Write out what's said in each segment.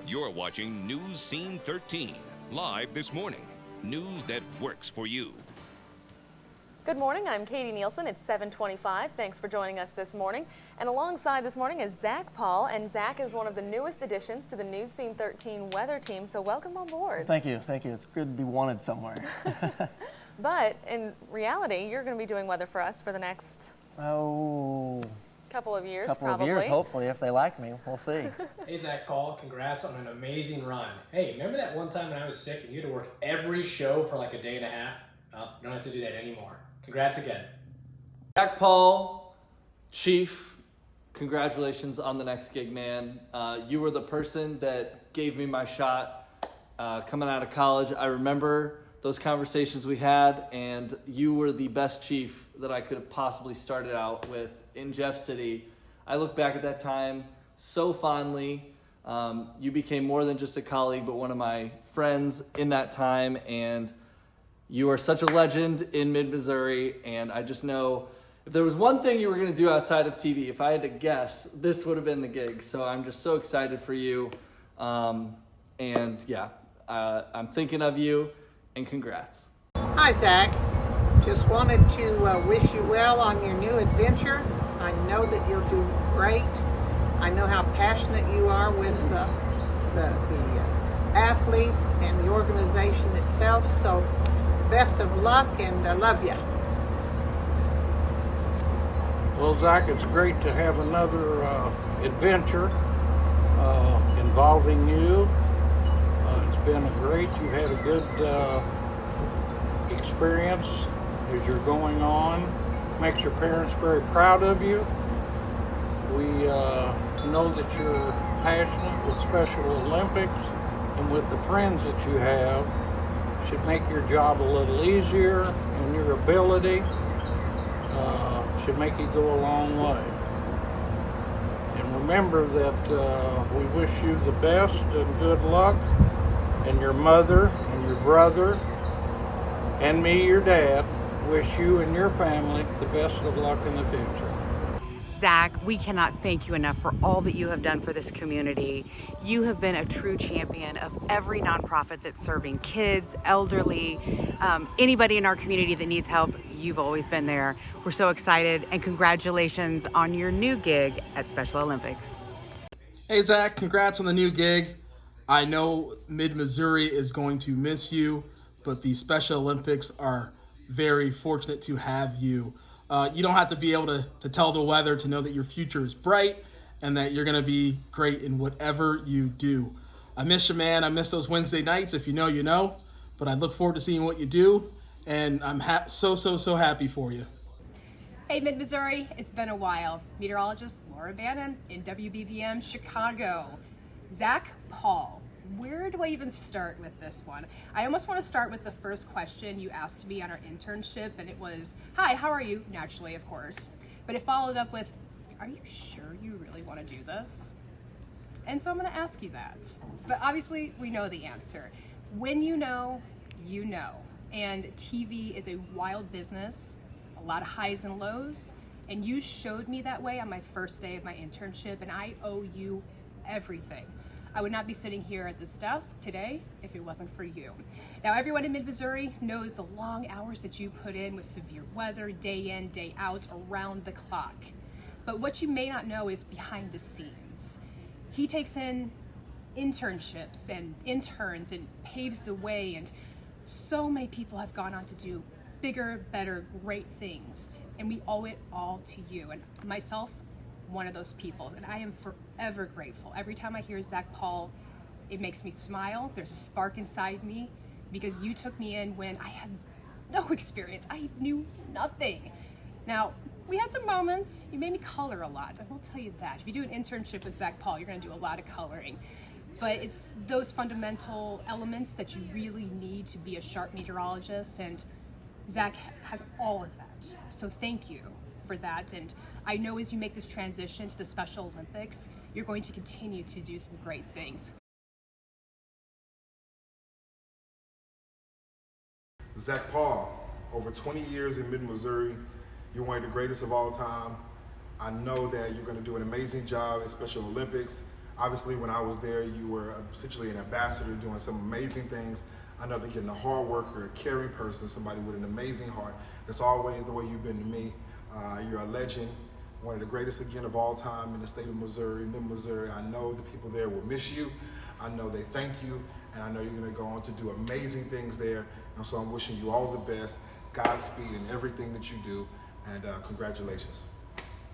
You're watching News Scene 13, live this morning. News that works for you. Good morning, I'm Katie Nielsen. It's 7:25. Thanks for joining us this morning. And alongside this morning is Zach Paul, and Zach is one of the newest additions to the News Scene 13 weather team, so welcome on board. Thank you. It's good to be wanted somewhere. But in reality, you're going to be doing weather for us for the next couple of years, hopefully, if they like me. We'll see. Hey, Zach Paul, congrats on an amazing run. Hey, remember that one time when I was sick and you had to work every show for like a day and a half? Well, you don't have to do that anymore. Congrats again. Zach Paul, Chief, congratulations on the next gig, man. You were the person that gave me my shot coming out of college. I remember those conversations we had, and you were the best chief that I could have possibly started out with in Jeff City. I look back at that time so fondly. You became more than just a colleague, but one of my friends in that time, and you are such a legend in mid-Missouri, and I just know if there was one thing you were going to do outside of TV, if I had to guess, this would have been the gig. So I'm just so excited for you, I'm thinking of you, and congrats. Hi, Zach. Just wanted to wish you well on your new adventure. I know that you'll do great. I know how passionate you are with the athletes and the organization itself. So best of luck, and I love you. Well, Zach, it's great to have another adventure involving you. It's been you had a good experience as you're going on. Makes your parents very proud of you. We know that you're passionate with Special Olympics, and with the friends that you have, should make your job a little easier, and your ability should make you go a long way. And remember that we wish you the best and good luck, and your mother and your brother and me, your dad, wish you and your family the best of luck in the future. Zach, we cannot thank you enough for all that you have done for this community. You have been a true champion of every nonprofit that's serving kids, elderly, anybody in our community that needs help. You've always been there. We're so excited, and congratulations on your new gig at Special Olympics. Hey, Zach, congrats on the new gig. I know Mid-Missouri is going to miss you, but the Special Olympics are very fortunate to have you. You don't have to be able to tell the weather to know that your future is bright and that you're going to be great in whatever you do. I miss you, man. I miss those Wednesday nights. If you know, you know. But I look forward to seeing what you do, and I'm so happy for you. Hey, Mid-Missouri. It's been a while. Meteorologist Laura Bannon in WBBM Chicago. Zach Paul. Where do I even start with this one? I almost want to start with the first question you asked me on our internship, and it was, hi, how are you? Naturally, of course. But it followed up with, are you sure you really want to do this? And so I'm going to ask you that. But obviously, we know the answer. When you know, you know. And TV is a wild business, a lot of highs and lows, and you showed me that way on my first day of my internship, and I owe you everything. I would not be sitting here at this desk today if it wasn't for you. Now, everyone in Mid-Missouri knows the long hours that you put in with severe weather, day in, day out, around the clock. But what you may not know is behind the scenes. He takes in internships and interns and paves the way, and so many people have gone on to do bigger, better, great things. And we owe it all to you. And myself, one of those people, and I am forever grateful. Every time I hear Zach Paul, it makes me smile. There's a spark inside me because you took me in when I had no experience. I knew nothing. Now, we had some moments. You made me color a lot. I will tell you that. If you do an internship with Zach Paul, you're going to do a lot of coloring. But it's those fundamental elements that you really need to be a sharp meteorologist, and Zach has all of that. So thank you for that. And I know as you make this transition to the Special Olympics, you're going to continue to do some great things. Zach Paul, over 20 years in Mid-Missouri, you're one of the greatest of all time. I know that you're going to do an amazing job at Special Olympics. Obviously, when I was there, you were essentially an ambassador doing some amazing things. I know that getting a hard worker, a caring person, somebody with an amazing heart. That's always the way you've been to me. You're a legend, one of the greatest again of all time in the state of Missouri, mid-Missouri. I know the people there will miss you. I know they thank you, and I know you're gonna go on to do amazing things there. And so I'm wishing you all the best, Godspeed in everything that you do, and congratulations.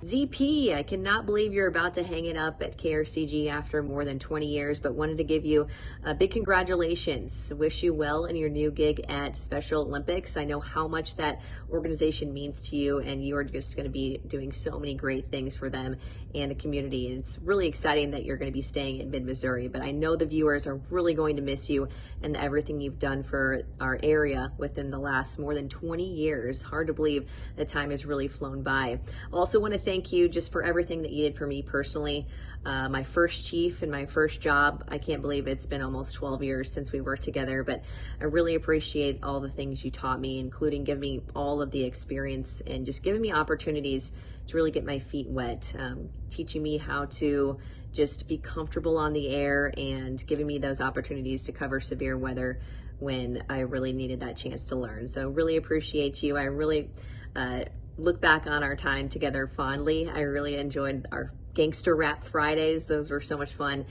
ZP, I cannot believe you're about to hang it up at KRCG after more than 20 years, but wanted to give you a big congratulations. Wish you well in your new gig at Special Olympics. I know how much that organization means to you, and you are just going to be doing so many great things for them and the community. And it's really exciting that you're going to be staying in mid-Missouri, but I know the viewers are really going to miss you and everything you've done for our area within the last more than 20 years. Hard to believe the time has really flown by. Also want to thank you just for everything that you did for me personally. My first chief and my first job, I can't believe it's been almost 12 years since we worked together, but I really appreciate all the things you taught me, including giving me all of the experience and just giving me opportunities to really get my feet wet, teaching me how to just be comfortable on the air and giving me those opportunities to cover severe weather when I really needed that chance to learn. So really appreciate you. I really look back on our time together fondly. I really enjoyed our Gangster Rap Fridays. Those were so much fun,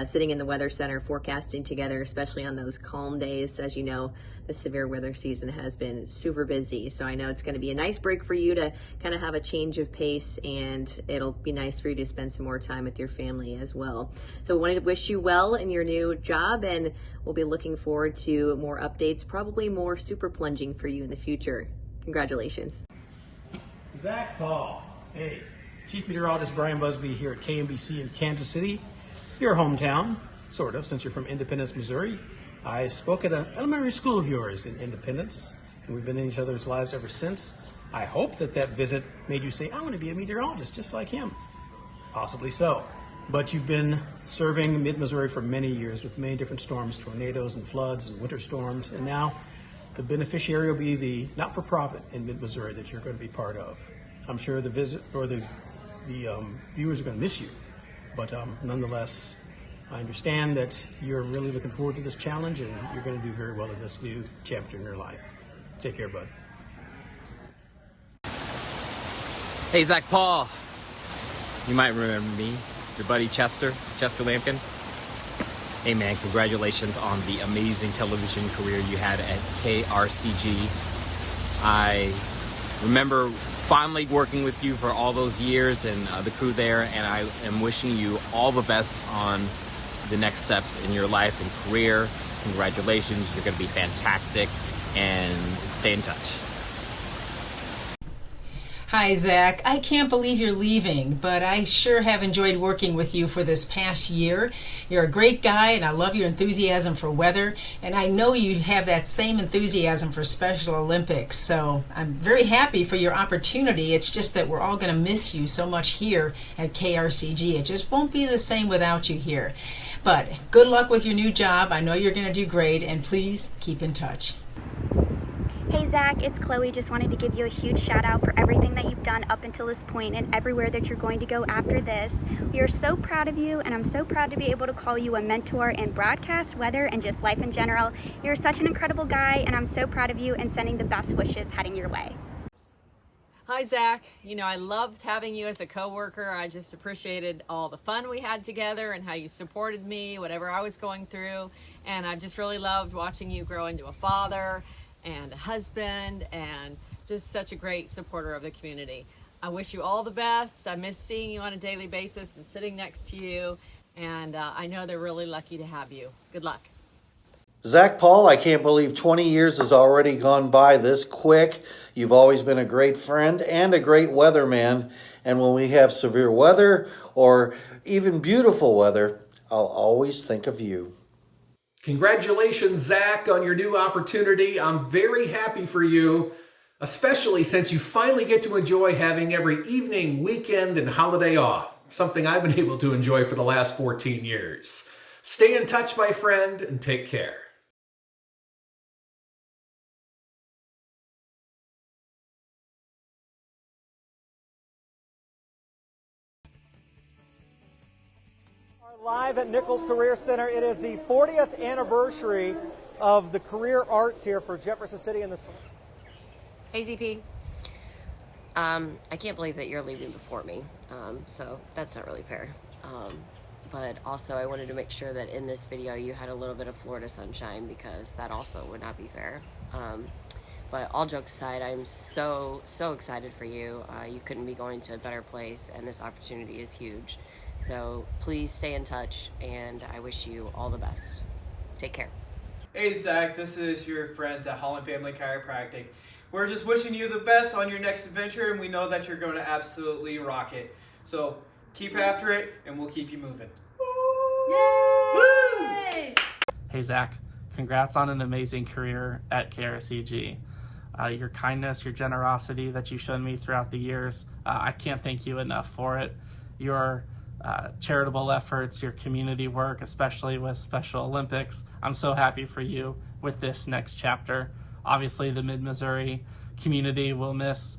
sitting in the weather center forecasting together, especially on those calm days. As you know, the severe weather season has been super busy, so I know it's going to be a nice break for you to kind of have a change of pace, and it'll be nice for you to spend some more time with your family as well. So I wanted to wish you well in your new job, and we'll be looking forward to more updates, probably more super plunging for you in the future. Congratulations. Zach Paul. Hey, Chief Meteorologist Brian Busby here at KMBC in Kansas City, your hometown, sort of, since you're from Independence, Missouri. I spoke at an elementary school of yours in Independence, and we've been in each other's lives ever since. I hope that that visit made you say, I want to be a meteorologist just like him. Possibly so. But you've been serving mid-Missouri for many years with many different storms, tornadoes and floods and winter storms, and now the beneficiary will be the not-for-profit in mid-Missouri that you're going to be part of. I'm sure the visit or the viewers are going to miss you, but nonetheless, I understand that you're really looking forward to this challenge, and you're going to do very well in this new chapter in your life. Take care, bud. Hey, Zach Paul. You might remember me, your buddy Chester Lampkin. Hey man, congratulations on the amazing television career you had at KRCG. I remember fondly working with you for all those years and the crew there, and I am wishing you all the best on the next steps in your life and career. Congratulations, you're going to be fantastic, and stay in touch. Hi, Zach. I can't believe you're leaving, but I sure have enjoyed working with you for this past year. You're a great guy, and I love your enthusiasm for weather, and I know you have that same enthusiasm for Special Olympics, so I'm very happy for your opportunity. It's just that we're all going to miss you so much here at KRCG. It just won't be the same without you here. But good luck with your new job. I know you're going to do great, and please keep in touch. Hey Zach, it's Chloe. Just wanted to give you a huge shout out for everything that you've done up until this point and everywhere that you're going to go after this. We are so proud of you, and I'm so proud to be able to call you a mentor in broadcast, weather, and just life in general. You're such an incredible guy, and I'm so proud of you and sending the best wishes heading your way. Hi Zach, you know, I loved having you as a coworker. I just appreciated all the fun we had together and how you supported me, whatever I was going through. And I just really loved watching you grow into a father and a husband, and just such a great supporter of the community. I wish you all the best. I miss seeing you on a daily basis and sitting next to you, and I know they're really lucky to have you. Good luck. Zach Paul, I can't believe 20 years has already gone by this quick. You've always been a great friend and a great weatherman, and when we have severe weather or even beautiful weather, I'll always think of you. Congratulations, Zach, on your new opportunity. I'm very happy for you, especially since you finally get to enjoy having every evening, weekend, and holiday off, something I've been able to enjoy for the last 14 years. Stay in touch, my friend, and take care. Live at Nichols Career Center. It is the 40th anniversary of the career arts here for Jefferson City and the. Hey ZP. I can't believe that you're leaving before me, so that's not really fair. But also I wanted to make sure that in this video you had a little bit of Florida sunshine, because that also would not be fair. But all jokes aside, I'm so excited for you. You couldn't be going to a better place, and this opportunity is huge. So please stay in touch, and I wish you all the best. Take care. Hey Zach, this is your friends at Holland Family Chiropractic. We're just wishing you the best on your next adventure, and we know that you're going to absolutely rock it. So keep after it, and we'll keep you moving. Yay! Hey Zach, congrats on an amazing career at KRCG. Your kindness, your generosity that you showed me throughout the years, I can't thank you enough for it. Your charitable efforts, your community work, especially with Special Olympics. I'm so happy for you with this next chapter. Obviously, the Mid-Missouri community will miss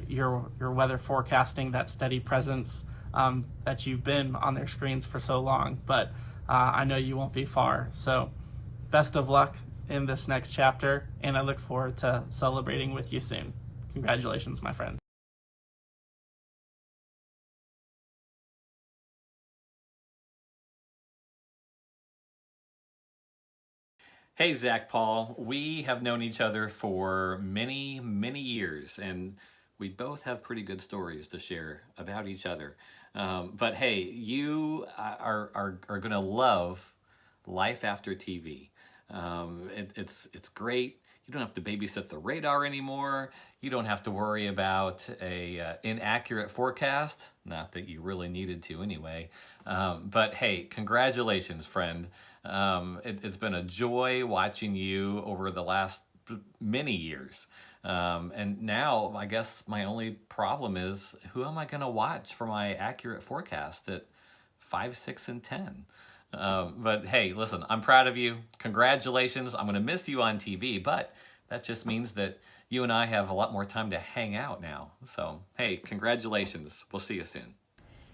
your weather forecasting, that steady presence that you've been on their screens for so long, but I know you won't be far. So best of luck in this next chapter, and I look forward to celebrating with you soon. Congratulations, my friend. Hey, Zach Paul. We have known each other for many, many years, and we both have pretty good stories to share about each other. But hey, you are going to love Life After TV. It's great. You don't have to babysit the radar anymore. You don't have to worry about a inaccurate forecast. Not that you really needed to anyway. But hey, congratulations, friend. It's been a joy watching you over the last many years. And now I guess my only problem is, who am I going to watch for my accurate forecast at 5, 6, and 10? But hey, listen, I'm proud of you. Congratulations. I'm going to miss you on TV, but that just means that you and I have a lot more time to hang out now. So hey, congratulations. We'll see you soon.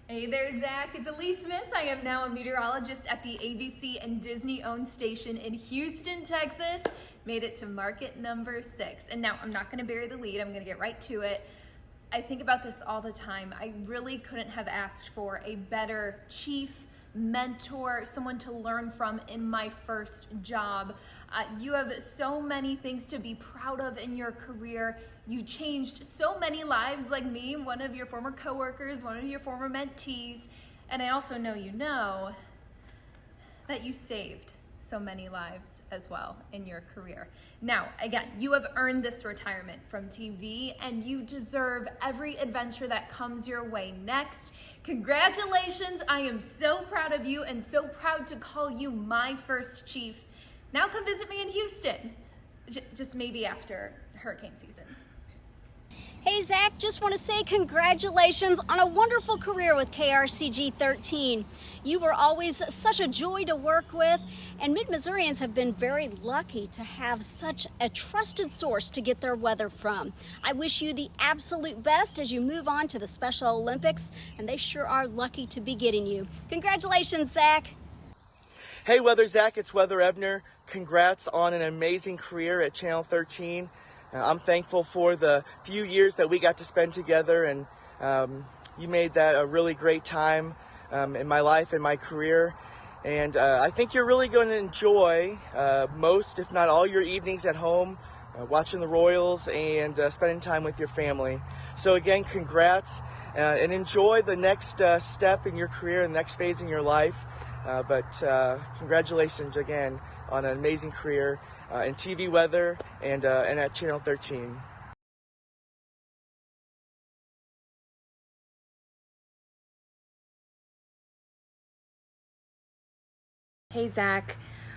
Hey there, Zach. It's Elise Smith. I am now a meteorologist at the ABC and Disney-owned station in Houston, Texas. Made it to market number 6. And now I'm not going to bury the lead. I'm going to get right to it. I think about this all the time. I really couldn't have asked for a better chief, mentor, someone to learn from in my first job. You have so many things to be proud of in your career. You changed so many lives like me, one of your former coworkers, one of your former mentees, and I also know you know that you saved so many lives as well in your career. Now, again, you have earned this retirement from TV, and you deserve every adventure that comes your way next. Congratulations, I am so proud of you and so proud to call you my first chief. Now come visit me in Houston, just maybe after hurricane season. Hey Zach, just want to say congratulations on a wonderful career with KRCG 13. You were always such a joy to work with, and Mid-Missourians have been very lucky to have such a trusted source to get their weather from. I wish you the absolute best as you move on to the Special Olympics, and they sure are lucky to be getting you. Congratulations, Zach. Hey Weather Zach, it's Weather Ebner. Congrats on an amazing career at Channel 13. I'm thankful for the few years that we got to spend together, and you made that a really great time in my life and my career. And I think you're really going to enjoy most, if not all, your evenings at home, watching the Royals and spending time with your family. So again, congrats, and enjoy the next step in your career and the next phase in your life. But congratulations again on an amazing career in TV weather and at Channel 13. Hey Zach,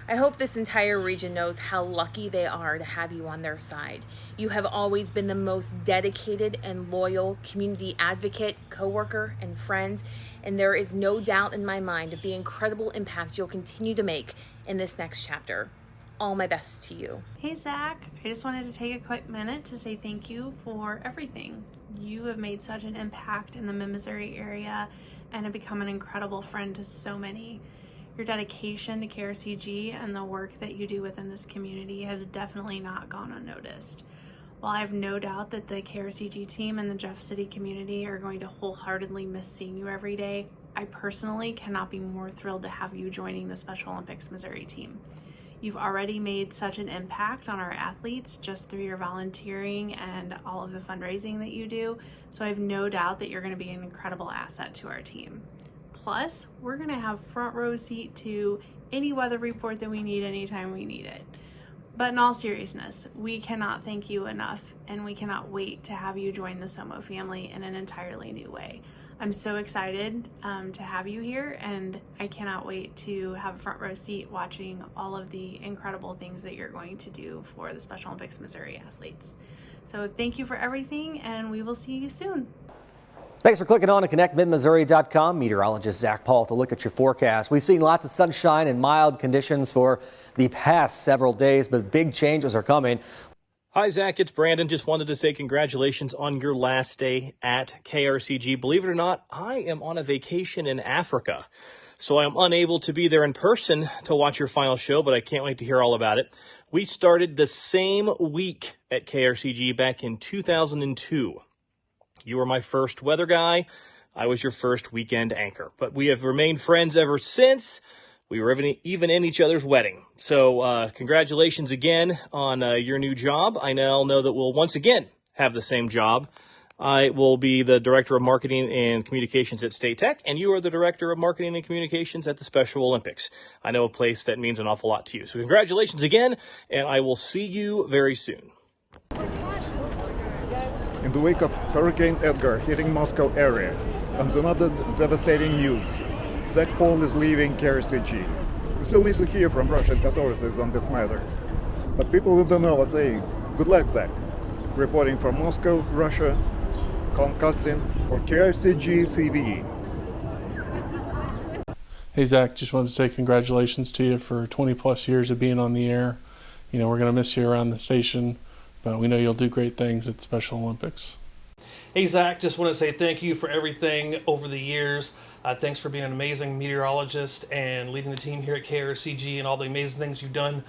I hope this entire region knows how lucky they are to have you on their side. You have always been the most dedicated and loyal community advocate, coworker, and friend, and there is no doubt in my mind of the incredible impact you'll continue to make in this next chapter. All my best to you. Hey Zach, I just wanted to take a quick minute to say thank you for everything. You have made such an impact in the Mid-Missouri area, and have become an incredible friend to so many. Your dedication to KRCG and the work that you do within this community has definitely not gone unnoticed. While I have no doubt that the KRCG team and the Jeff City community are going to wholeheartedly miss seeing you every day, I personally cannot be more thrilled to have you joining the Special Olympics Missouri team. You've already made such an impact on our athletes just through your volunteering and all of the fundraising that you do, so I have no doubt that you're going to be an incredible asset to our team. Plus, we're going to have front row seat to any weather report that we need anytime we need it. But in all seriousness, we cannot thank you enough, and we cannot wait to have you join the Somo family in an entirely new way. I'm so excited to have you here, and I cannot wait to have a front row seat watching all of the incredible things that you're going to do for the Special Olympics Missouri athletes. So thank you for everything, and we will see you soon. Thanks for clicking on to connectmidmissouri.com. Meteorologist Zach Paul to look at your forecast. We've seen lots of sunshine and mild conditions for the past several days, but big changes are coming. Hi, Zach. It's Brandon. Just wanted to say congratulations on your last day at KRCG. Believe it or not, I am on a vacation in Africa, so I'm unable to be there in person to watch your final show, but I can't wait to hear all about it. We started the same week at KRCG back in 2002. You were my first weather guy. I was your first weekend anchor. But we have remained friends ever since. We were even in each other's wedding. So congratulations again on your new job. I now know that we'll once again have the same job. I will be the Director of Marketing and Communications at State Tech, and you are the Director of Marketing and Communications at the Special Olympics. I know a place that means an awful lot to you. So congratulations again, and I will see you very soon. In the wake of Hurricane Edgar hitting Moscow area comes another devastating news. Zach Paul is leaving KRCG. We still need to hear from Russian authorities on this matter. But people who don't know are saying, good luck, Zach. Reporting from Moscow, Russia, Colin Costin for KRCG CBS. Hey, Zach, just wanted to say congratulations to you for 20 plus years of being on the air. You know, we're going to miss you around the station, but we know you'll do great things at Special Olympics. Hey, Zach, just want to say thank you for everything over the years. Thanks for being an amazing meteorologist and leading the team here at KRCG and all the amazing things you've done,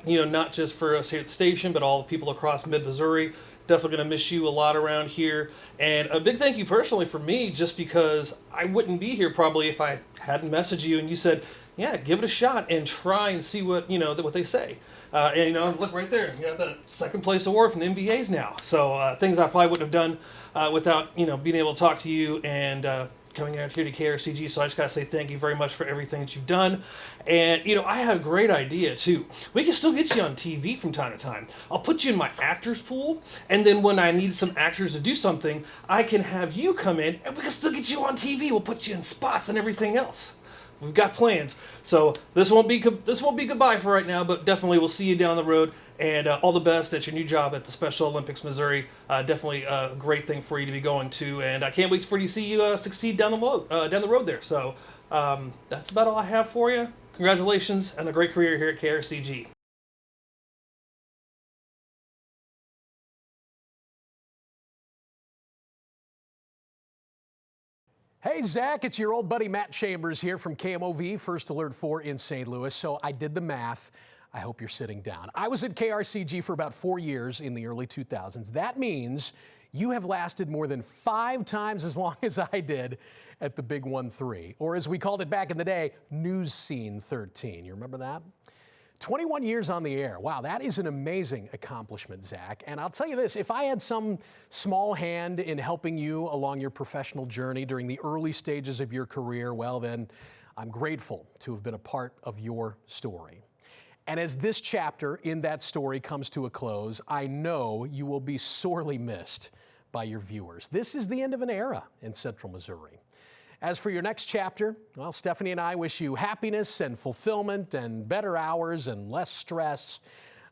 not just for us here at the station, but all the people across mid-Missouri. Definitely going to miss you a lot around here. And a big thank you personally for me, just because I wouldn't be here probably if I hadn't messaged you and you said, yeah, give it a shot and try and see what they say. And look right there, you got the second place award from the NBAs now. So things I probably wouldn't have done without being able to talk to you and coming out here to KRCG. So I just got to say thank you very much for everything that you've done. And I had a great idea too. We can still get you on TV from time to time. I'll put you in my actors pool, and then when I need some actors to do something, I can have you come in and we can still get you on TV. We'll put you in spots and everything else. We've got plans. So this won't be goodbye for right now, but definitely we'll see you down the road. And all the best at your new job at the Special Olympics Missouri. Definitely a great thing for you to be going to, and I can't wait for you to see you succeed down the road there. So that's about all I have for you. Congratulations and a great career here at KRCG. Hey, Zach, it's your old buddy Matt Chambers here from KMOV, First Alert 4 in St. Louis. So I did the math. I hope you're sitting down. I was at KRCG for about 4 years in the early 2000s. That means you have lasted more than 5 times as long as I did at the Big 1-3, or as we called it back in the day, News Scene 13. You remember that? 21 years on the air. Wow, that is an amazing accomplishment, Zach. And I'll tell you this, if I had some small hand in helping you along your professional journey during the early stages of your career, well then, I'm grateful to have been a part of your story. And as this chapter in that story comes to a close, I know you will be sorely missed by your viewers. This is the end of an era in Central Missouri. As for your next chapter, well, Stephanie and I wish you happiness and fulfillment and better hours and less stress.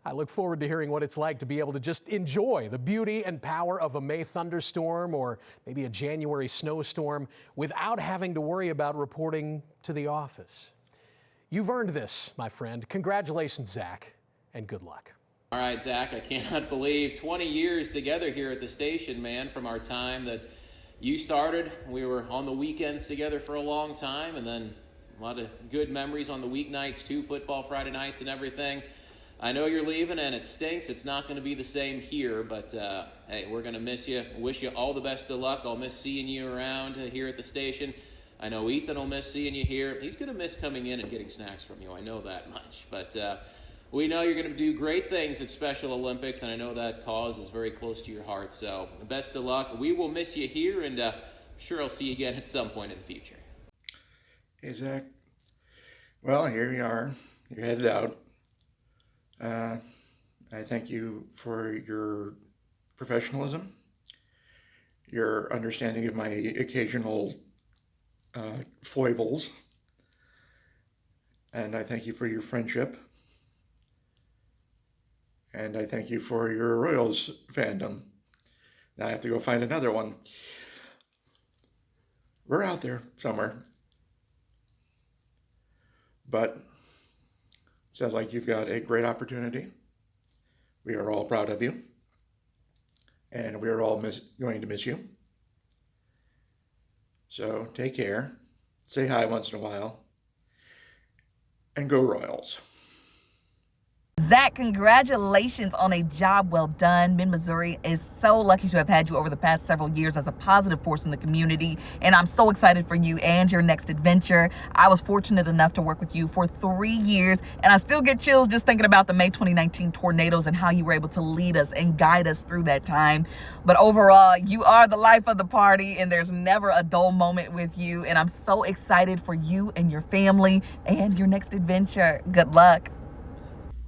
I look forward to hearing what it's like to be able to just enjoy the beauty and power of a May thunderstorm or maybe a January snowstorm without having to worry about reporting to the office. You've earned this, my friend. Congratulations, Zach, and good luck. All right, Zach, I cannot believe 20 years together here at the station, man, from our time that you started. We were on the weekends together for a long time, and then a lot of good memories on the weeknights too, football Friday nights and everything. I know you're leaving and it stinks. It's not going to be the same here, but hey, we're going to miss you. Wish you all the best of luck. I'll miss seeing you around here at the station. I know Ethan will miss seeing you here. He's going to miss coming in and getting snacks from you. I know that much. But we know you're going to do great things at Special Olympics, and I know that cause is very close to your heart. So best of luck. We will miss you here, and I'm sure I'll see you again at some point in the future. Hey, Zach. Well, here you are. You're headed out. I thank you for your professionalism, your understanding of my occasional foibles, and I thank you for your friendship, and I thank you for your Royals fandom. Now I have to go find another one. We're out there somewhere, but it sounds like you've got a great opportunity. We are all proud of you, and we are all going to miss you. So take care, say hi once in a while, and go Royals. Zach, congratulations on a job well done. Mid-Missouri is so lucky to have had you over the past several years as a positive force in the community, and I'm so excited for you and your next adventure. I was fortunate enough to work with you for 3 years, and I still get chills just thinking about the May 2019 tornadoes and how you were able to lead us and guide us through that time. But overall, you are the life of the party, and there's never a dull moment with you, and I'm so excited for you and your family and your next adventure. Good luck.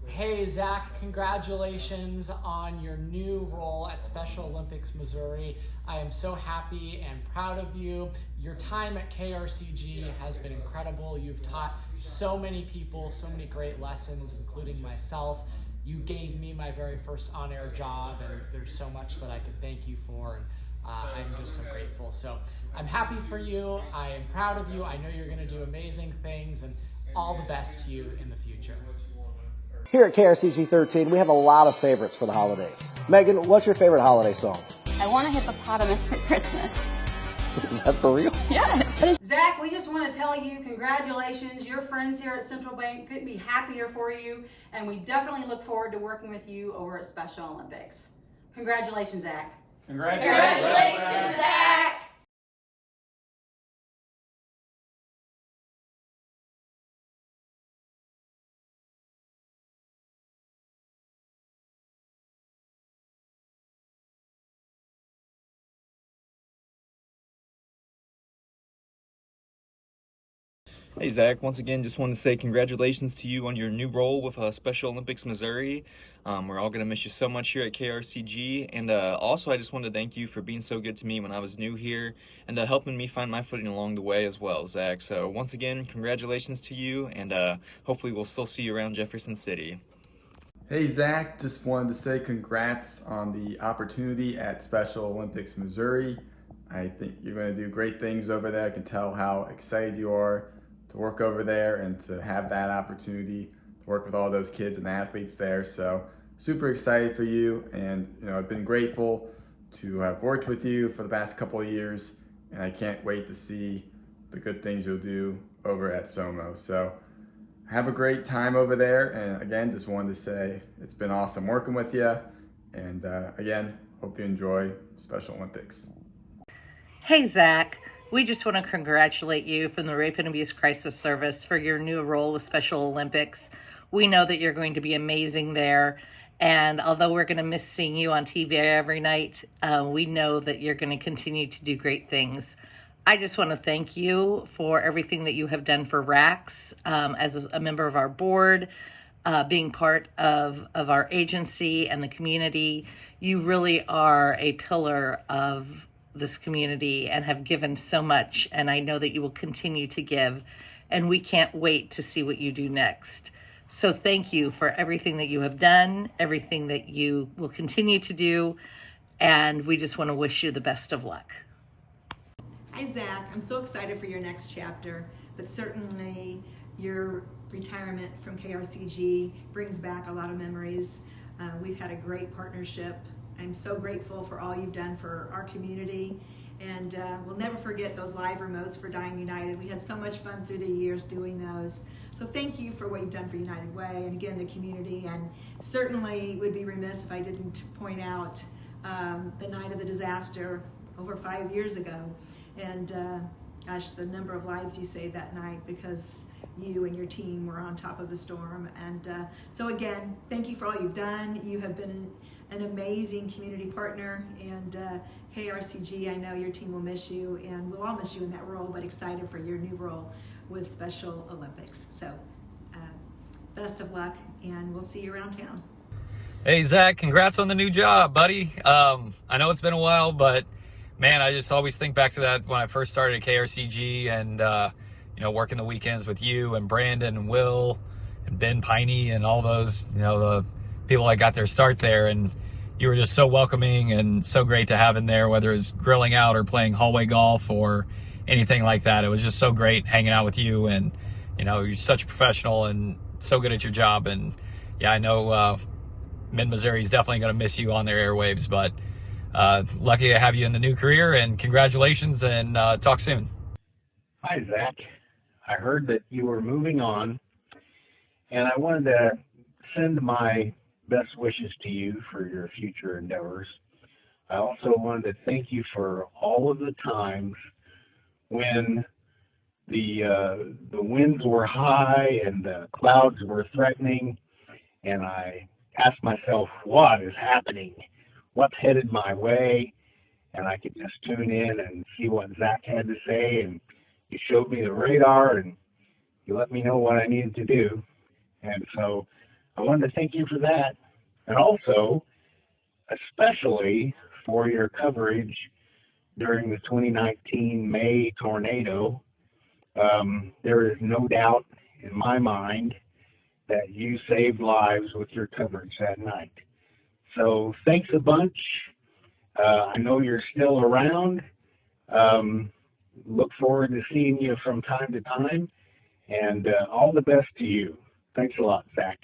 Hey Zach, congratulations on your new role at Special Olympics Missouri. I am so happy and proud of you. Your time at KRCG has been incredible. You've taught so many people so many great lessons, including myself. You gave me my very first on-air job, and there's so much that I can thank you for, and I'm just so grateful. So I'm happy for you. I am proud of you. I know you're going to do amazing things, and all the best to you in the future. Here at KRCG 13, we have a lot of favorites for the holidays. Megan, what's your favorite holiday song? I want a hippopotamus for Christmas. Is that for real? Yes. Zach, we just want to tell you congratulations. Your friends here at Central Bank couldn't be happier for you, and we definitely look forward to working with you over at Special Olympics. Congratulations, Zach. Congratulations, Zach. Hey Zach, once again just wanted to say congratulations to you on your new role with Special Olympics Missouri. We're all going to miss you so much here at KRCG, and also I just wanted to thank you for being so good to me when I was new here and helping me find my footing along the way as well, Zach. So once again, congratulations to you, and hopefully we'll still see you around Jefferson City. Hey Zach, just wanted to say congrats on the opportunity at Special Olympics Missouri. I think you're going to do great things over there. I can tell how excited you are to work over there and to have that opportunity to work with all those kids and athletes there. So super excited for you, and I've been grateful to have worked with you for the past couple of years, and I can't wait to see the good things you'll do over at SOMO. So have a great time over there, and again, just wanted to say it's been awesome working with you, and again, hope you enjoy Special Olympics. Hey, Zach. We just want to congratulate you from the Rape and Abuse Crisis Service for your new role with Special Olympics. We know that you're going to be amazing there. And although we're going to miss seeing you on TV every night, we know that you're going to continue to do great things. I just want to thank you for everything that you have done for RACS as a member of our board, being part of our agency and the community. You really are a pillar of this community and have given so much, and I know that you will continue to give, and we can't wait to see what you do next. So thank you for everything that you have done, everything that you will continue to do, and we just want to wish you the best of luck. Hi Zach, I'm so excited for your next chapter, but certainly your retirement from KRCG brings back a lot of memories. We've had a great partnership. I'm so grateful for all you've done for our community, And we'll never forget those live remotes for Dying United. We had so much fun through the years doing those. So thank you for what you've done for United Way and again the community. And certainly would be remiss if I didn't point out the night of the disaster over 5 years ago. And gosh, the number of lives you saved that night because you and your team were on top of the storm. And so again, thank you for all you've done. You have been an amazing community partner, and KRCG, I know your team will miss you, and we'll all miss you in that role, but excited for your new role with Special Olympics. So best of luck, and we'll see you around town. Hey Zach, congrats on the new job, buddy. I know it's been a while, but man, I just always think back to that when I first started at KRCG and you know, working the weekends with you and Brandon and Will and Ben Piney and all those, you know, the people that got their start there. And you were just so welcoming and so great to have in there, whether it was grilling out or playing hallway golf or anything like that. It was just so great hanging out with you, and you know, you're such a professional and so good at your job. And yeah, I know Mid-Missouri is definitely going to miss you on their airwaves, but lucky to have you in the new career, and congratulations, and talk soon. Hi, Zach. I heard that you were moving on, and I wanted to send my best wishes to you for your future endeavors. I also wanted to thank you for all of the times when the winds were high and the clouds were threatening, and I asked myself, what is happening? What's headed my way? And I could just tune in and see what Zach had to say, and you showed me the radar and you let me know what I needed to do. And so I wanted to thank you for that, and also especially for your coverage during the 2019 May tornado. There is no doubt in my mind that you saved lives with your coverage that night. So thanks a bunch. I know you're still around. Look forward to seeing you from time to time, and all the best to you. Thanks a lot, Zach.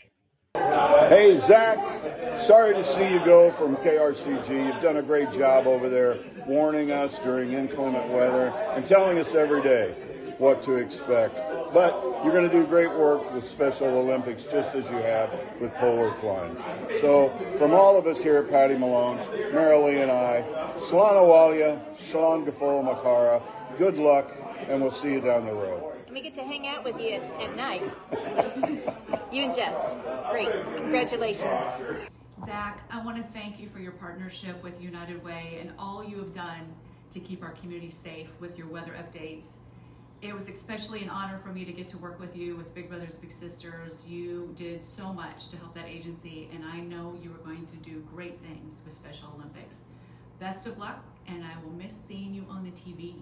Hey, Zach, sorry to see you go from KRCG. You've done a great job over there warning us during inclement weather and telling us every day what to expect. But you're going to do great work with Special Olympics, just as you have with polar plunge. So from all of us here at Patty Malone, Marilee and I, Slana Walia, Sean Gafol Makara, good luck, and we'll see you down the road. And we get to hang out with you at night. You and Jess, great. Congratulations. Zach, I want to thank you for your partnership with United Way and all you have done to keep our community safe with your weather updates. It was especially an honor for me to get to work with you with Big Brothers Big Sisters. You did so much to help that agency, and I know you are going to do great things with Special Olympics. Best of luck, and I will miss seeing you on the TV.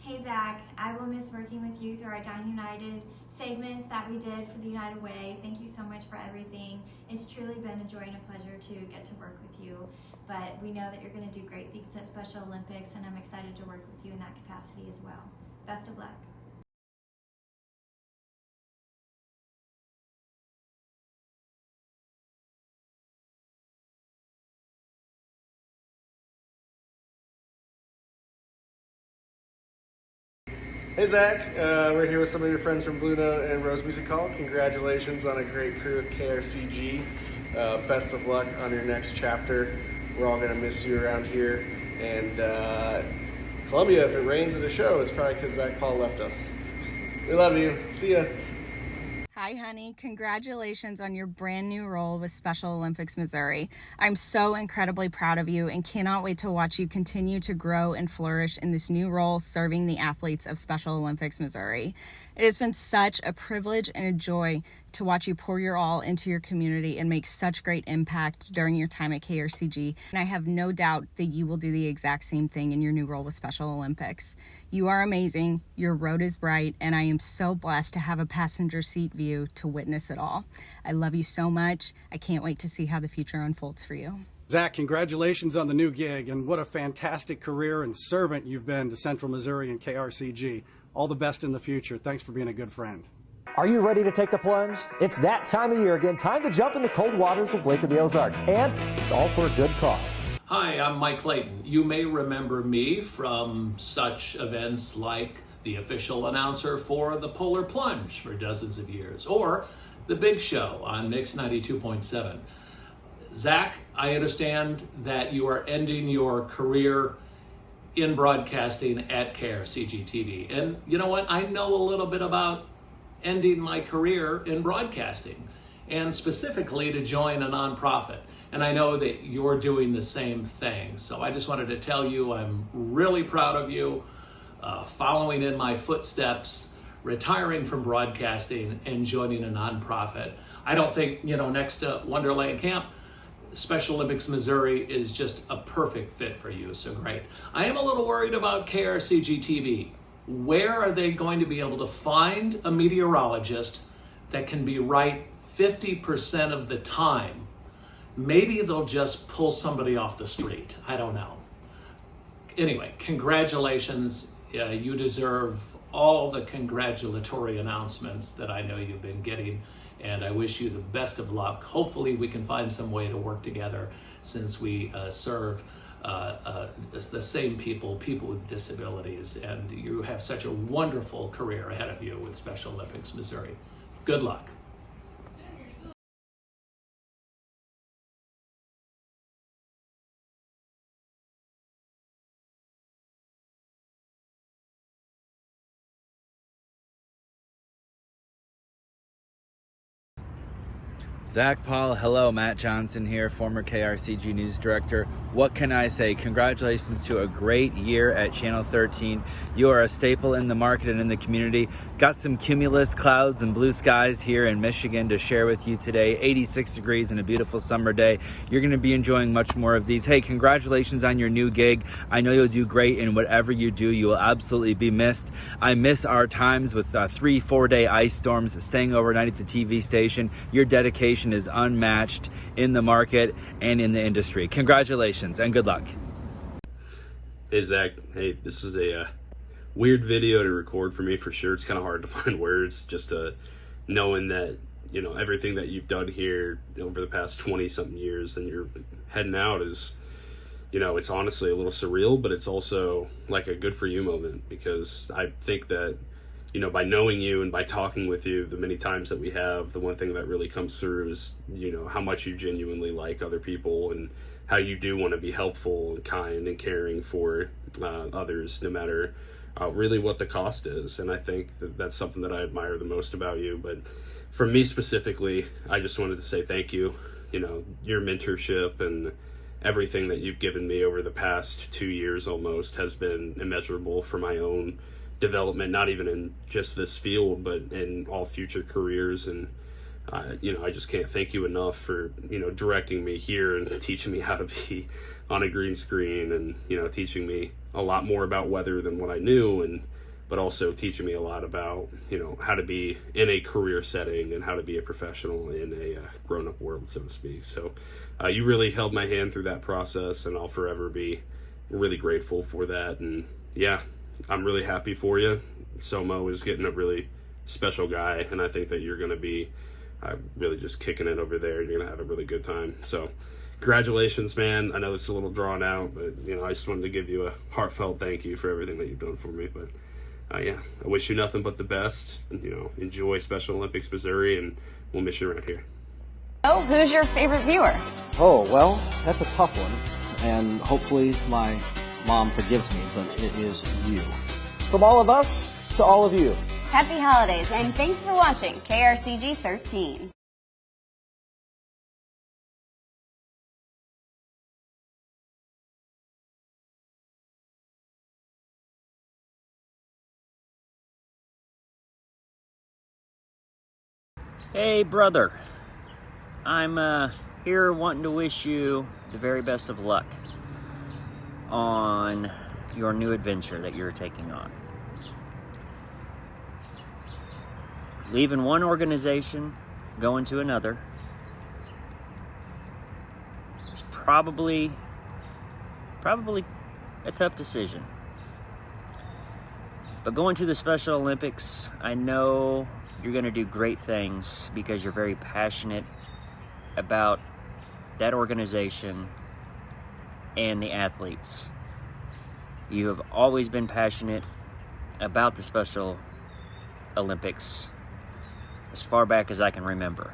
Hey Zach, I will miss working with you through our Dying United segments that we did for the United Way. Thank you so much for everything. It's truly been a joy and a pleasure to get to work with you. But we know that you're going to do great things at Special Olympics, and I'm excited to work with you in that capacity as well. Best of luck. Hey Zach, we're here with some of your friends from Blue Note and Rose Music Hall. Congratulations on a great career with KRCG. Best of luck on your next chapter. We're all going to miss you around here. And Columbia, if it rains at a show, it's probably because Zach Paul left us. We love you. See ya. Hi, honey. Congratulations on your brand new role with Special Olympics Missouri. I'm so incredibly proud of you and cannot wait to watch you continue to grow and flourish in this new role serving the athletes of Special Olympics Missouri. It has been such a privilege and a joy to watch you pour your all into your community and make such great impact during your time at KRCG. And I have no doubt that you will do the exact same thing in your new role with Special Olympics. You are amazing, your road is bright, and I am so blessed to have a passenger seat view to witness it all. I love you so much. I can't wait to see how the future unfolds for you. Zach, congratulations on the new gig, and what a fantastic career and servant you've been to Central Missouri and KRCG. All the best in the future. Thanks for being a good friend. Are you ready to take the plunge? It's that time of year again. Time to jump in the cold waters of Lake of the Ozarks, and it's all for a good cause. Hi, I'm Mike Clayton. You may remember me from such events like the official announcer for the Polar Plunge for dozens of years, or The Big Show on Mix 92.7. Zach, I understand that you are ending your career in broadcasting at KRCG TV. And you know what? I know a little bit about ending my career in broadcasting, and specifically to join a nonprofit. And I know that you're doing the same thing. So I just wanted to tell you I'm really proud of you, following in my footsteps, retiring from broadcasting and joining a nonprofit. I don't think, next to Wonderland Camp, Special Olympics Missouri is just a perfect fit for you. So great. I am a little worried about KRCG TV. Where are they going to be able to find a meteorologist that can be right 50% of the time? Maybe they'll just pull somebody off the street. I don't know. Anyway, congratulations. You deserve all the congratulatory announcements that I know you've been getting, and I wish you the best of luck. Hopefully we can find some way to work together, since we serve the same people with disabilities, and you have such a wonderful career ahead of you with Special Olympics Missouri. Good luck. Zach Paul, hello, Matt Johnson here, former KRCG News Director. What can I say? Congratulations to a great year at Channel 13. You are a staple in the market and in the community. Got some cumulus clouds and blue skies here in Michigan to share with you today. 86 degrees and a beautiful summer day. You're going to be enjoying much more of these. Hey, congratulations on your new gig. I know you'll do great in whatever you do. You will absolutely be missed. I miss our times with 3-4 day ice storms, staying overnight at the TV station. Your dedication is unmatched in the market and in the industry. Congratulations and good luck. Hey Zach, hey, this is a weird video to record for me for sure. It's kind of hard to find words, just knowing that, everything that you've done here over the past 20 something years and you're heading out is, it's honestly a little surreal, but it's also like a good for you moment, because I think that by knowing you and by talking with you the many times that we have, the one thing that really comes through is, how much you genuinely like other people and how you do want to be helpful and kind and caring for others, no matter really what the cost is. And I think that that's something that I admire the most about you. But for me specifically, I just wanted to say thank you. Your mentorship and everything that you've given me over the past 2 years almost has been immeasurable for my own development, not even in just this field, but in all future careers. And I just can't thank you enough for directing me here and teaching me how to be on a green screen, and teaching me a lot more about weather than what I knew, but also teaching me a lot about how to be in a career setting and how to be a professional in a grown-up world, so to speak. So you really held my hand through that process, and I'll forever be really grateful for that. And yeah, I'm really happy for you. Somo is getting a really special guy, and I think that you're going to be really just kicking it over there. You're going to have a really good time. So congratulations, man. I know this is a little drawn out, but I just wanted to give you a heartfelt thank you for everything that you've done for me. But yeah, I wish you nothing but the best. Enjoy Special Olympics Missouri, and we'll miss you around here. Oh, who's your favorite viewer? Oh, well, that's a tough one, and hopefully my mom forgives me, but it is you. From all of us to all of you. Happy holidays, and thanks for watching KRCG 13. Hey, brother. I'm here wanting to wish you the very best of luck on your new adventure that you're taking on. Leaving one organization, going to another, is probably a tough decision. But going to the Special Olympics, I know you're going to do great things because you're very passionate about that organization and the athletes. You have always been passionate about the Special Olympics as far back as I can remember.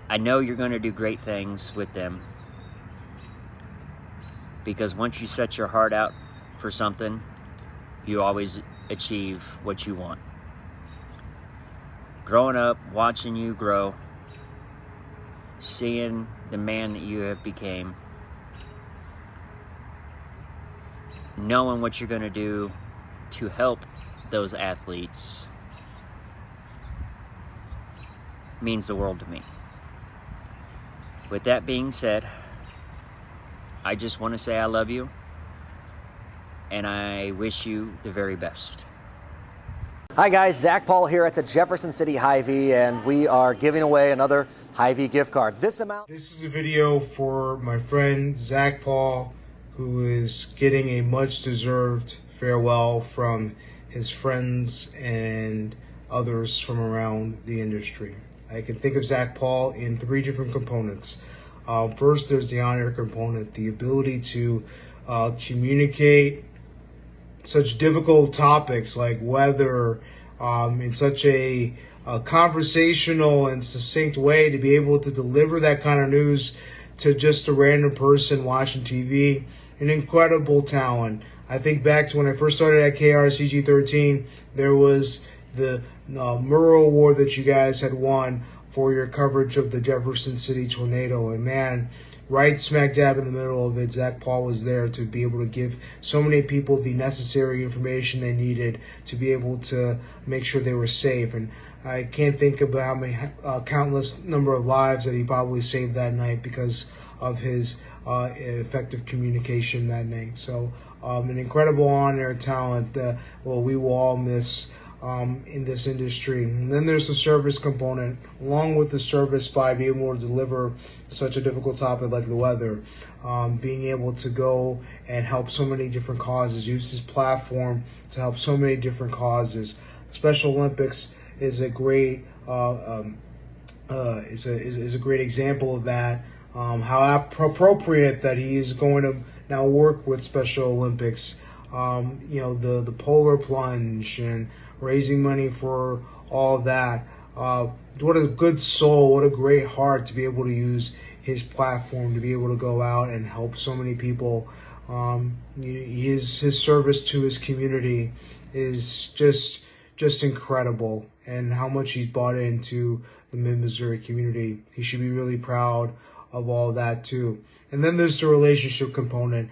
I know you're going to do great things with them, because once you set your heart out for something, you always achieve what you want. Growing up, watching you grow, seeing the man that you have became, knowing what you're going to do to help those athletes means the world to me. With that being said, I just want to say I love you, and I wish you the very best. Hi guys, Zach Paul here at the Jefferson City Hy-Vee, and we are giving away another Hy-Vee gift card. This is a video for my friend Zach Paul, who is getting a much-deserved farewell from his friends and others from around the industry. I can think of Zach Paul in 3 different components. First, there's the honor component, the ability to communicate such difficult topics like weather in such a conversational and succinct way, to be able to deliver that kind of news to just a random person watching TV. An incredible talent. I think back to when I first started at KRCG 13, there was the Murrow Award that you guys had won for your coverage of the Jefferson City tornado. And man, right smack dab in the middle of it, Zach Paul was there to be able to give so many people the necessary information they needed to be able to make sure they were safe. And I can't think about how many countless number of lives that he probably saved that night because of his effective communication that night. So an incredible honor, talent that we will all miss in this industry. And then there's the service component, along with the service by being able to deliver such a difficult topic like the weather, being able to go and help so many different causes, use this platform to help so many different causes. Special Olympics is a great is a great example of that. How appropriate that he is going to now work with Special Olympics. The polar plunge and raising money for all of that. What a good soul, what a great heart to be able to use his platform to be able to go out and help so many people. His service to his community is just incredible, and how much he's bought into the Mid-Missouri community. He should be really proud of all that too. And then there's the relationship component.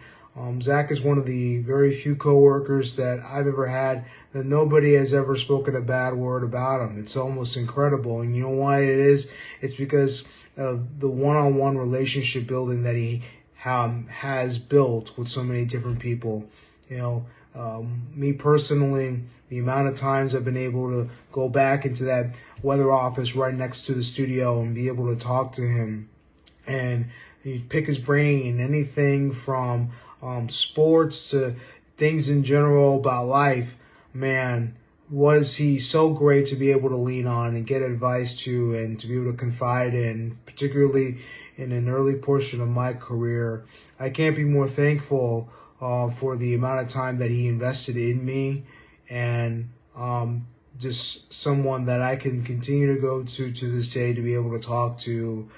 Zach is one of the very few coworkers that I've ever had that nobody has ever spoken a bad word about him. It's almost incredible. And you know why it is? It's because of the one-on-one relationship building that he has built with so many different people. Me personally, the amount of times I've been able to go back into that weather office right next to the studio and be able to talk to him and pick his brain, anything from sports to things in general about life. Man, was he so great to be able to lean on and get advice to, and to be able to confide in, particularly in an early portion of my career. I can't be more thankful for the amount of time that he invested in me, and just someone that I can continue to go to this day to be able to talk to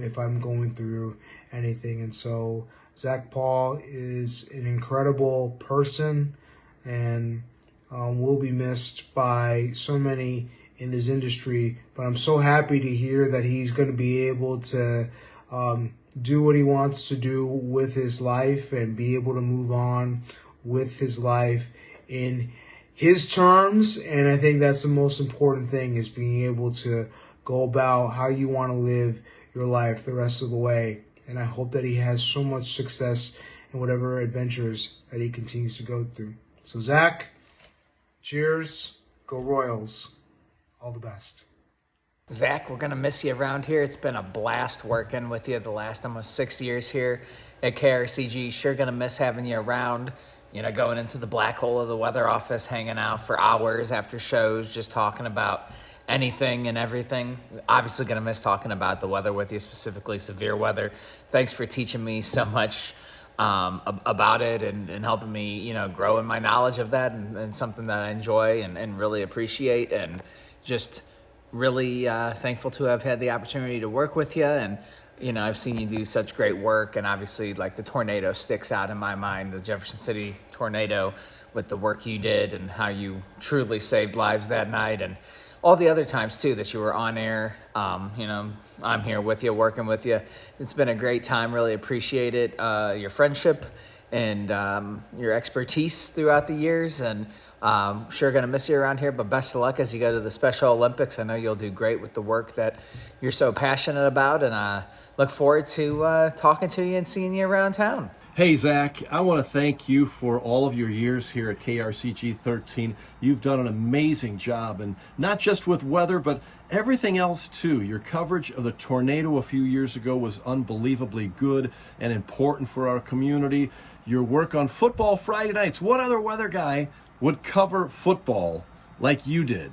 if I'm going through anything. And so Zach Paul is an incredible person, and will be missed by so many in this industry. But I'm so happy to hear that he's going to be able to do what he wants to do with his life and be able to move on with his life in his terms. And I think that's the most important thing, is being able to go about how you want to live your life the rest of the way. And I hope that he has so much success in whatever adventures that he continues to go through. So Zach, cheers, go Royals, all the best. Zach, we're going to miss you around here. It's been a blast working with you the last almost 6 years here at KRCG. Sure going to miss having you around. going into the black hole of the weather office, hanging out for hours after shows, just talking about anything and everything. Obviously going to miss talking about the weather with you, specifically severe weather. Thanks for teaching me so much about it and helping me, grow in my knowledge of that, and something that I enjoy and really appreciate, and just really thankful to have had the opportunity to work with you. And I've seen you do such great work, and obviously like the tornado sticks out in my mind, the Jefferson City tornado, with the work you did and how you truly saved lives that night, and all the other times too that you were on air. I'm here with you, working with you. It's been a great time. Really appreciate it. Your friendship and your expertise throughout the years, and sure going to miss you around here, but best of luck as you go to the Special Olympics. I know you'll do great with the work that you're so passionate about, and I look forward to talking to you and seeing you around town. Hey, Zach, I want to thank you for all of your years here at KRCG 13. You've done an amazing job, and not just with weather, but everything else too. Your coverage of the tornado a few years ago was unbelievably good and important for our community. Your work on football Friday nights. What other weather guy would cover football like you did?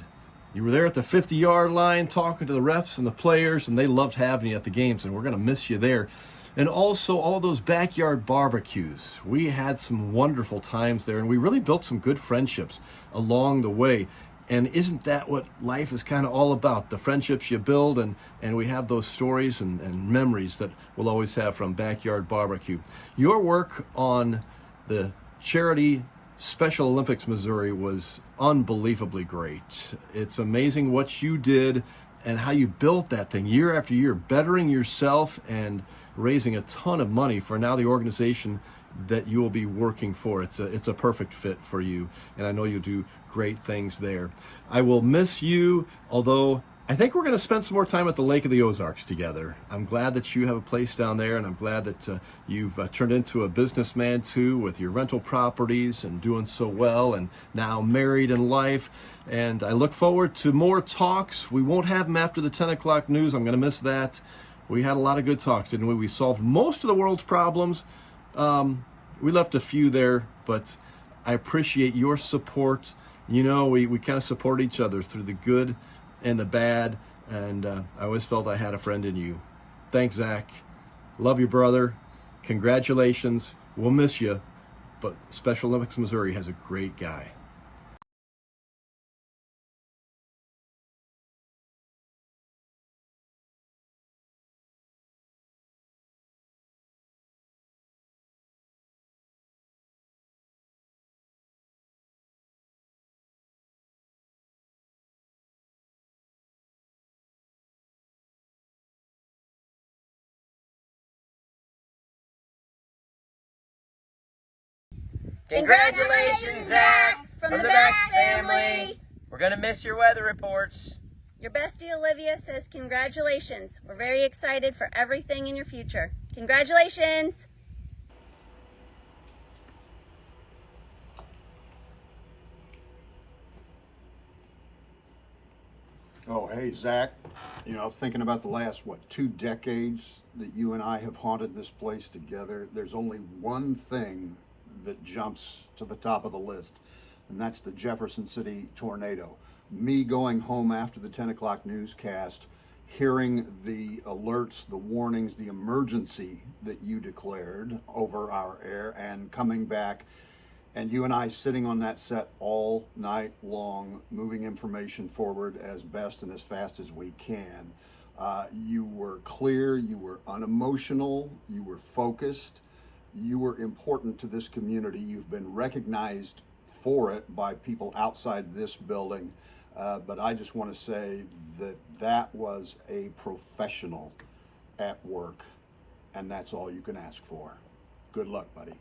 You were there at the 50-yard line talking to the refs and the players, and they loved having you at the games, and we're going to miss you there. And also all those backyard barbecues. We had some wonderful times there, and we really built some good friendships along the way. And isn't that what life is kind of all about? The friendships you build, and we have those stories and memories that we'll always have from backyard barbecue. Your work on the charity Special Olympics Missouri was unbelievably great. It's amazing what you did and how you built that thing year after year, bettering yourself and raising a ton of money for now the organization that you will be working for. It's a perfect fit for you, and I know you'll do great things there. I will miss you, although I think we're going to spend some more time at the Lake of the Ozarks together. I'm glad that you have a place down there, and I'm glad that you've turned into a businessman too, with your rental properties and doing so well, and now married in life. And I look forward to more talks. We won't have them after the 10 o'clock news. I'm going to miss that. We had a lot of good talks, didn't we? We solved most of the world's problems. We left a few there, but I appreciate your support. We kind of support each other through the good and the bad, and I always felt I had a friend in you. Thanks, Zach. Love you, brother. Congratulations. We'll miss you, but Special Olympics Missouri has a great guy. Congratulations, Zach, from the Bax family. We're going to miss your weather reports. Your bestie Olivia says congratulations. We're very excited for everything in your future. Congratulations. Oh, hey, Zach. Thinking about the last, 2 decades that you and I have haunted this place together, there's only one thing that jumps to the top of the list, and that's the Jefferson City tornado. Me going home after the 10 o'clock newscast, hearing the alerts, the warnings, the emergency that you declared over our air, and coming back, and you and I sitting on that set all night long, moving information forward as best and as fast as we can. You were clear, you were unemotional, you were focused. You were important to this community. You've been recognized for it by people outside this building. But I just want to say that was a professional at work, and that's all you can ask for. Good luck, buddy.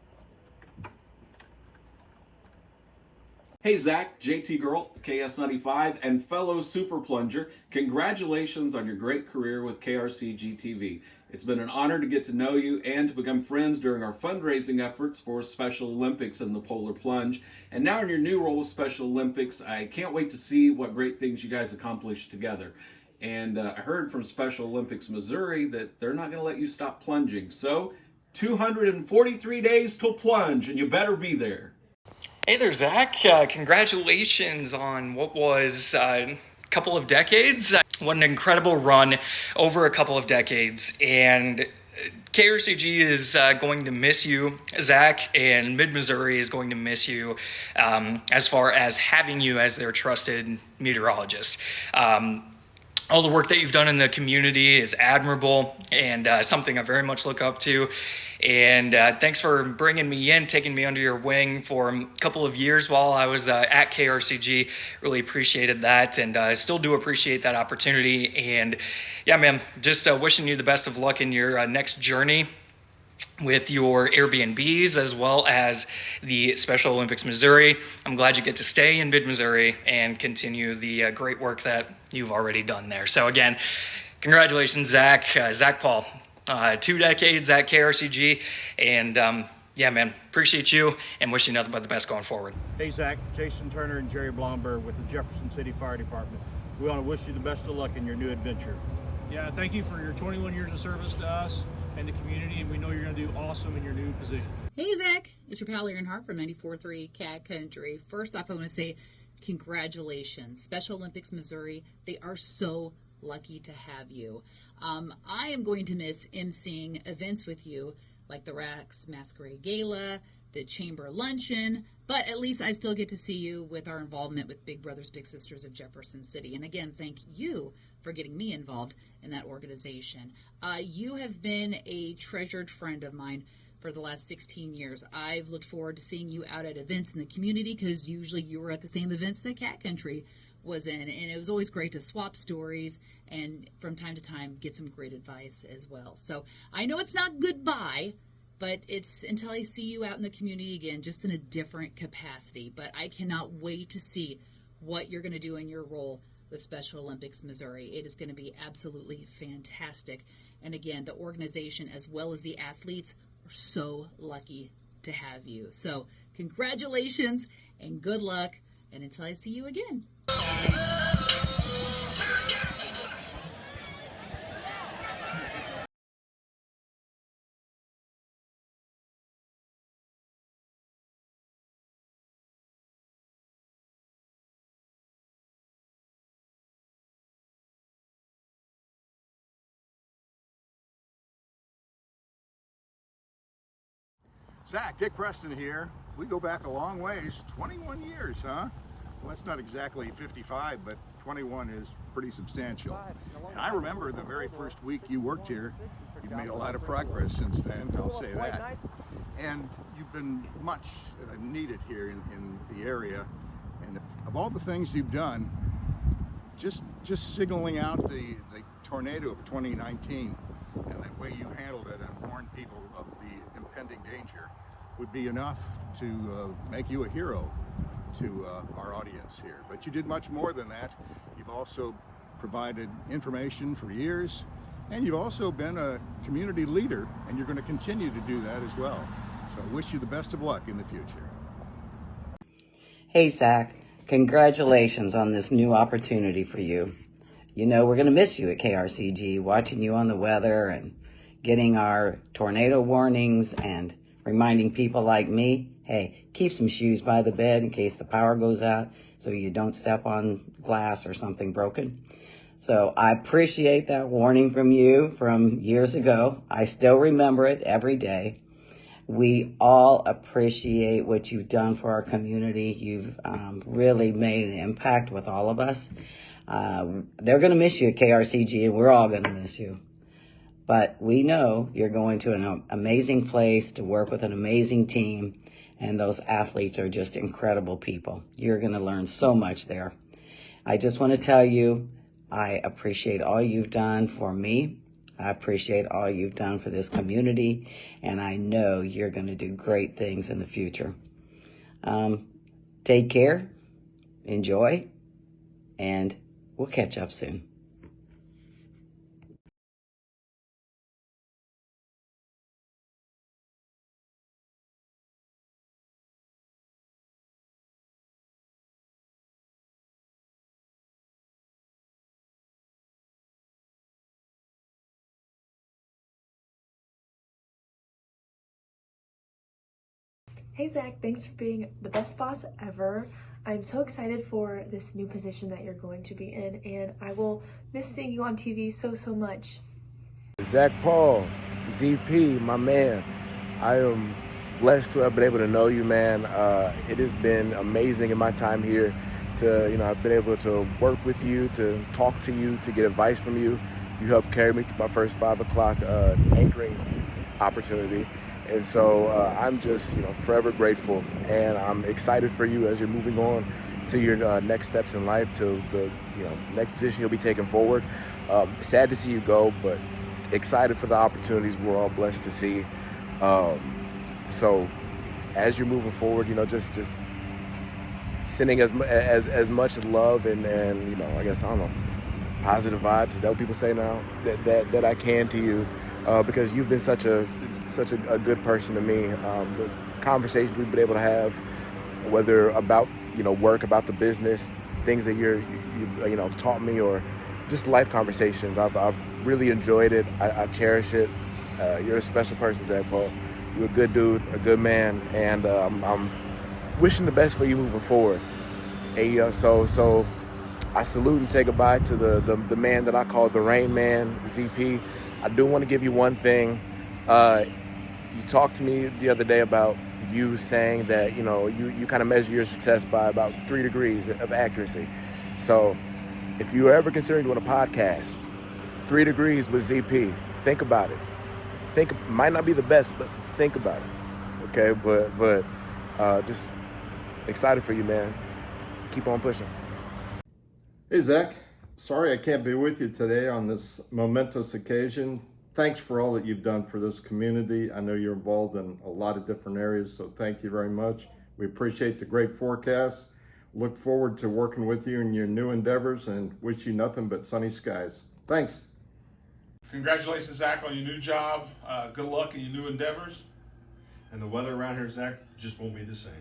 Hey Zach, JT Girl, KS95, and fellow Super Plunger, congratulations on your great career with KRCG TV. It's been an honor to get to know you and to become friends during our fundraising efforts for Special Olympics and the Polar Plunge. And now in your new role with Special Olympics, I can't wait to see what great things you guys accomplish together. And I heard from Special Olympics Missouri that they're not going to let you stop plunging. So 243 days till plunge, and you better be there. Hey there, Zach. Congratulations on what was a couple of decades. What an incredible run over a couple of decades. And KRCG is going to miss you, Zach, and Mid-Missouri is going to miss you as far as having you as their trusted meteorologist. All the work that you've done in the community is admirable and something I very much look up to. And thanks for bringing me in, taking me under your wing for a couple of years while I was at KRCG. Really appreciated that, and I still do appreciate that opportunity. And yeah, man, just wishing you the best of luck in your next journey with your Airbnbs as well as the Special Olympics Missouri. I'm glad you get to stay in Mid-Missouri and continue the great work that you've already done there. So again, congratulations, Zach. Zach Paul, 2 decades at KRCG, and yeah, man, appreciate you and wish you nothing but the best going forward. Hey, Zach, Jason Turner and Jerry Blomberg with the Jefferson City Fire Department. We want to wish you the best of luck in your new adventure. Yeah, thank you for your 21 years of service to us and the community, and we know you're going to do awesome in your new position. Hey, Zach. It's your pal Aaron Hart from 94.3 Cat Country. First off, I want to say congratulations. Special Olympics Missouri, they are so lucky to have you. I am going to miss emceeing events with you, like the Rax Masquerade Gala, the Chamber Luncheon, but at least I still get to see you with our involvement with Big Brothers Big Sisters of Jefferson City. And again, thank you for getting me involved in that organization. You have been a treasured friend of mine for the last 16 years. I've looked forward to seeing you out at events in the community because usually you were at the same events that Cat Country was in, and it was always great to swap stories and from time to time get some great advice as well. So I know it's not goodbye, but it's until I see you out in the community again, just in a different capacity. But I cannot wait to see what you're going to do in your role with Special Olympics Missouri. It is going to be absolutely fantastic. And again, the organization as well as the athletes are so lucky to have you. So congratulations and good luck. And until I see you again. Zach, Dick Preston here. We go back a long ways, 21 years, huh? Well, that's not exactly 55, but 21 is pretty substantial. And I remember the very first week you worked here. You've made a lot of progress since then, I'll say that. And you've been much needed here in the area. And of all the things you've done, just signaling out the tornado of 2019 and the way you handled it and warned people of the impending danger would be enough to make you a hero to our audience here. But you did much more than that. You've also provided information for years, and you've also been a community leader, and you're going to continue to do that as well. So I wish you the best of luck in the future. Hey, Zach, congratulations on this new opportunity for you. You know, we're going to miss you at KRCG, watching you on the weather and getting our tornado warnings and reminding people like me, hey, keep some shoes by the bed in case the power goes out so you don't step on glass or something broken. So I appreciate that warning from you from years ago. I still remember it every day. We all appreciate what you've done for our community. You've really made an impact with all of us. They're going to miss you at KRCG, and we're all going to miss you. But we know you're going to an amazing place to work with an amazing team, and those athletes are just incredible people. You're going to learn so much there. I just want to tell you, I appreciate all you've done for me. I appreciate all you've done for this community, and I know you're going to do great things in the future. Take care, enjoy, and we'll catch up soon. Hey Zach, thanks for being the best boss ever. I'm so excited for this new position that you're going to be in, and I will miss seeing you on TV so much. Zach Paul, ZP, my man. I am blessed to have been able to know you, man. It has been amazing in my time here to, I've been able to work with you, to talk to you, to get advice from you. You helped carry me to my first 5 o'clock anchoring opportunity. And so I'm just, forever grateful, and I'm excited for you as you're moving on to your next steps in life, to the next position you'll be taking forward. Sad to see you go, but excited for the opportunities we're all blessed to see. So as you're moving forward, just sending as much love and I guess, I don't know, positive vibes, is that what people say now, that I can to you. Because you've been such a good person to me. The conversations we've been able to have, whether about work, about the business, things that you've taught me, or just life conversations, I've really enjoyed it. I cherish it. You're a special person, Zach Paul. You're a good dude, a good man, and I'm wishing the best for you moving forward. Hey, so I salute and say goodbye to the man that I call the Rain Man, ZP. I do want to give you one thing. You talked to me the other day about you saying that, you kind of measure your success by about 3 degrees of accuracy. So if you're ever considering doing a podcast, 3 degrees with ZP, think about it. It might not be the best, but think about it. Okay, but just excited for you, man. Keep on pushing. Hey, Zach. Sorry I can't be with you today on this momentous occasion. Thanks for all that you've done for this community. I know you're involved in a lot of different areas, so thank you very much. We appreciate the great forecast. Look forward to working with you in your new endeavors, and wish you nothing but sunny skies. Thanks. Congratulations, Zach, on your new job. Good luck in your new endeavors. And the weather around here, Zach, just won't be the same.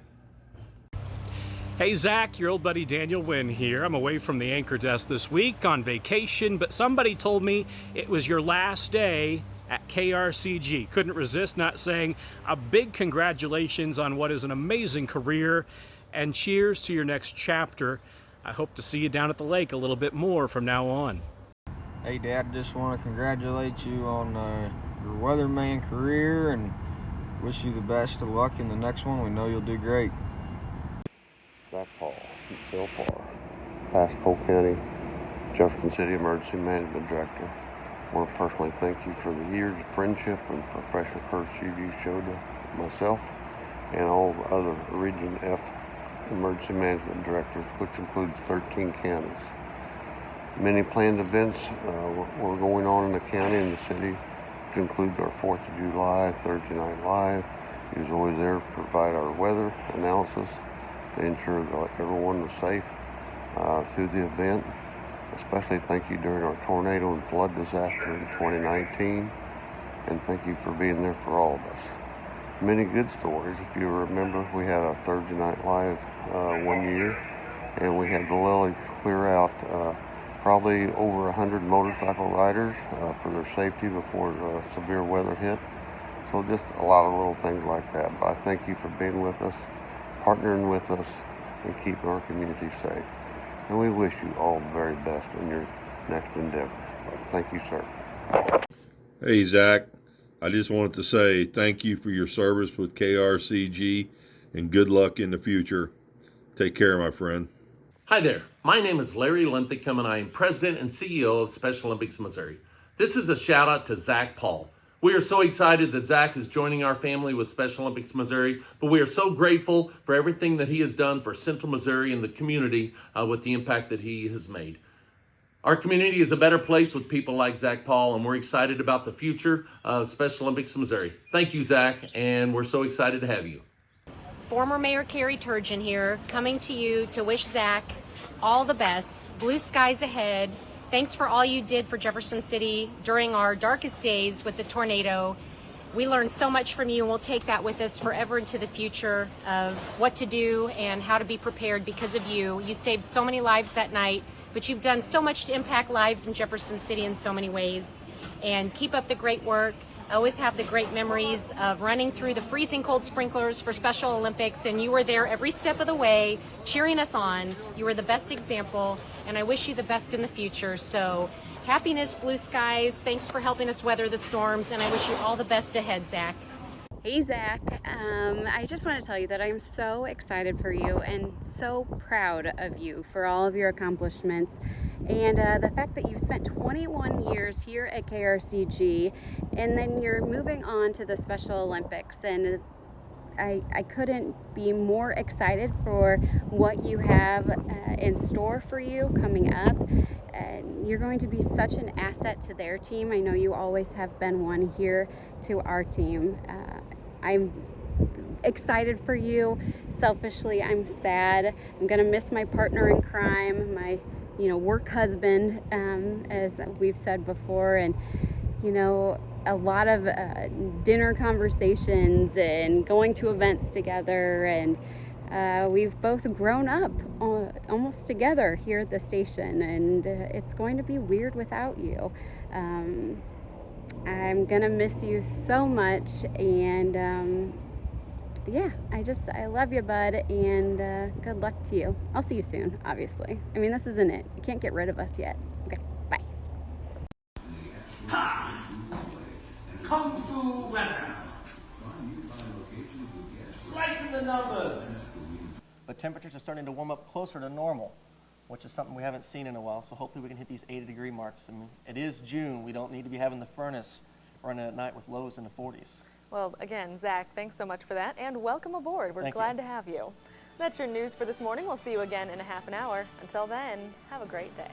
Hey Zach, your old buddy Daniel Wynn here. I'm away from the anchor desk this week on vacation, but somebody told me it was your last day at KRCG. Couldn't resist not saying a big congratulations on what is an amazing career, and cheers to your next chapter. I hope to see you down at the lake a little bit more from now on. Hey Dad, I just want to congratulate you on your weatherman career and wish you the best of luck in the next one. We know you'll do great. Zach Paul, Bill Farr, past Cole County, Jefferson City Emergency Management Director. I want to personally thank you for the years of friendship and professional courtesy you showed to myself and all the other Region F Emergency Management Directors, which includes 13 counties. Many planned events were going on in the county and the city, which includes our 4th of July, Thursday Night Live. He was always there to provide our weather analysis to ensure that everyone was safe through the event. Especially thank you during our tornado and flood disaster in 2019, and thank you for being there for all of us. Many good stories. If you remember, we had a Thursday Night Live one year, and we had the Lily clear out probably over 100 motorcycle riders for their safety before severe weather hit. So just a lot of little things like that. But I thank you for being with us, partnering with us, and keeping our community safe. And we wish you all the very best in your next endeavor. Thank you, sir. Hey, Zach. I just wanted to say thank you for your service with KRCG and good luck in the future. Take care, my friend. Hi there. My name is Larry Linthicum, and I am President and CEO of Special Olympics Missouri. This is a shout out to Zach Paul. We are so excited that Zach is joining our family with Special Olympics Missouri, but we are so grateful for everything that he has done for Central Missouri and the community with the impact that he has made. Our community is a better place with people like Zach Paul, and we're excited about the future of Special Olympics Missouri. Thank you, Zach, and we're so excited to have you. Former Mayor Carrie Turgeon here, coming to you to wish Zach all the best. Blue skies ahead. Thanks for all you did for Jefferson City during our darkest days with the tornado. We learned so much from you, and we'll take that with us forever into the future of what to do and how to be prepared because of you. You saved so many lives that night, but you've done so much to impact lives in Jefferson City in so many ways. And keep up the great work. I always have the great memories of running through the freezing cold sprinklers for Special Olympics, and you were there every step of the way, cheering us on. You were the best example, and I wish you the best in the future. So happiness, blue skies, thanks for helping us weather the storms, and I wish you all the best ahead, Zach. Hey Zach, I just want to tell you that I'm so excited for you and so proud of you for all of your accomplishments, and the fact that you've spent 21 years here at KRCG and then you're moving on to the Special Olympics, and I couldn't be more excited for what you have in store for you coming up. And you're going to be such an asset to their team. I know you always have been one here to our team. I'm excited for you. Selfishly, I'm sad. I'm gonna miss my partner in crime, my work husband, as we've said before, and a lot of dinner conversations and going to events together, and we've both grown up almost together here at the station, and it's going to be weird without you. I'm gonna miss you so much, and yeah, I love you, bud, and good luck to you. I'll see you soon, obviously. I mean, this isn't it. You can't get rid of us yet. Okay, bye. Ha! Kung Fu weather. Slicing the numbers. But temperatures are starting to warm up closer to normal, which is something we haven't seen in a while, so hopefully we can hit these 80-degree marks. I mean, it is June. We don't need to be having the furnace running at night with lows in the 40s. Well, again, Zach, thanks so much for that, and welcome aboard. We're glad to have you. That's your news for this morning. We'll see you again in a half an hour. Until then, have a great day.